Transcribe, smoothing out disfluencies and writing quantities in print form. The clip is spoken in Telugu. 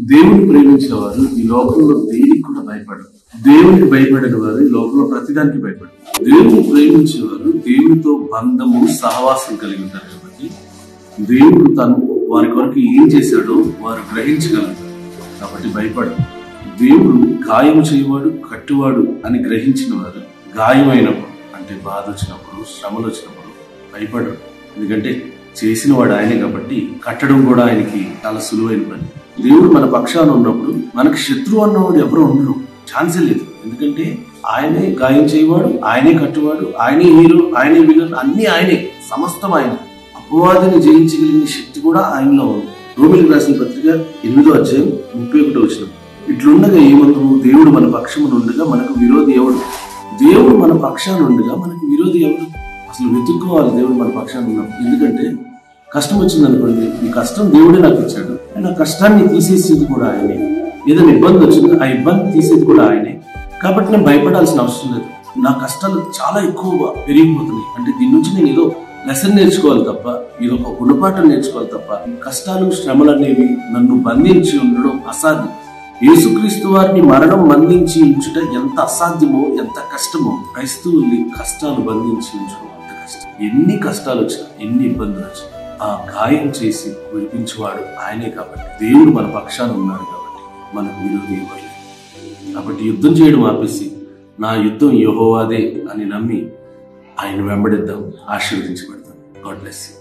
దేవుని ప్రేమించిన వారు ఈ లోకంలో దేనికి కూడా భయపడరు. దేవునికి భయపడిన వారు ఈ లోకంలో ప్రతిదానికి భయపడరు. దేవుని ప్రేమించిన వారు దేవునితో బంధము సహవాసం కలిగి ఉంటారు కాబట్టి దేవుడు తను వారి కొరకు ఏం చేశాడో వారు గ్రహించగలరు కాబట్టి భయపడరు. దేవుడు గాయము చేయవాడు కట్టువాడు అని గ్రహించిన వారు గాయమైనప్పుడు అంటే బాధ వచ్చినప్పుడు శ్రమలు వచ్చినప్పుడు భయపడరు. ఎందుకంటే చేసిన వాడు ఆయనే కాబట్టి కట్టడం కూడా ఆయనకి చాలా సులువైన పని. దేవుడు మన పక్షాన ఉన్నప్పుడు మనకు శత్రువు అన్నవాడు ఎవరు ఉండరు, ఛాన్సే లేదు. ఎందుకంటే ఆయనే గాయం చేయవాడు, ఆయనే కట్టువాడు, ఆయనే హీరో, ఆయనే విలన్, అన్ని ఆయనే, సమస్తం ఆయన. అపవాదిని జయించగలిగిన శక్తి కూడా ఆయనలో ఉంది. రోమిలికి రాసిన పత్రిక 8వ అధ్యాయం 31వ వచనం. ఇట్లుండగా ఏమందుము, దేవుడు మన పక్షమున ఉండగా మనకు విరోధి ఎవడు? దేవుడు మన పక్షాన ఉండగా మనకు విరోధి ఎవడు? అసలు వెతుక్కోవాలి దేవుడు మన పక్షాన ఉన్నప్పుడు. ఎందుకంటే కష్టం వచ్చింది అనుకోండి, ఈ కష్టం దేవుడే నాకు ఇచ్చాడు, ఆ కష్టాన్ని తీసేసేది కూడా ఆయనే. ఏదైనా ఇబ్బంది వచ్చింది, ఆ ఇబ్బంది తీసేది కూడా ఆయనే. కాబట్టి నేను భయపడాల్సిన అవసరం లేదు. నా కష్టాలు చాలా ఎక్కువగా పెరిగిపోతున్నాయి అంటే దీని నుంచి నేను ఏదో లెసన్ నేర్చుకోవాలి తప్ప, ఏదో ఒక గుణపాఠం నేర్చుకోవాలి తప్ప, కష్టాలు శ్రమలు అనేవి నన్ను బంధించి ఉండడం అసాధ్యం. యేసుక్రీస్తు వారిని మరణం బంధించి ఉంచుట ఎంత అసాధ్యమో, ఎంత కష్టమో, క్రైస్తవుల్ని కష్టాలు బంధించి ఉంచడం అంత కష్టం. ఎన్ని కష్టాలు వచ్చినా, ఎన్ని ఇబ్బందులు వచ్చినా ఆ గాయం చేసి విడిపించేవాడు ఆయనే. కాబట్టి దేవుడు మన పక్షాన ఉన్నాడు కాబట్టి మనకు విరోధి ఇవ్వలేదు. కాబట్టి యుద్ధం చేయడం ఆపేసి నా యుద్ధం యెహోవాదే అని నమ్మి ఆయన వెంబడిద్దాం, ఆశీర్వదించబడతాం. God bless you.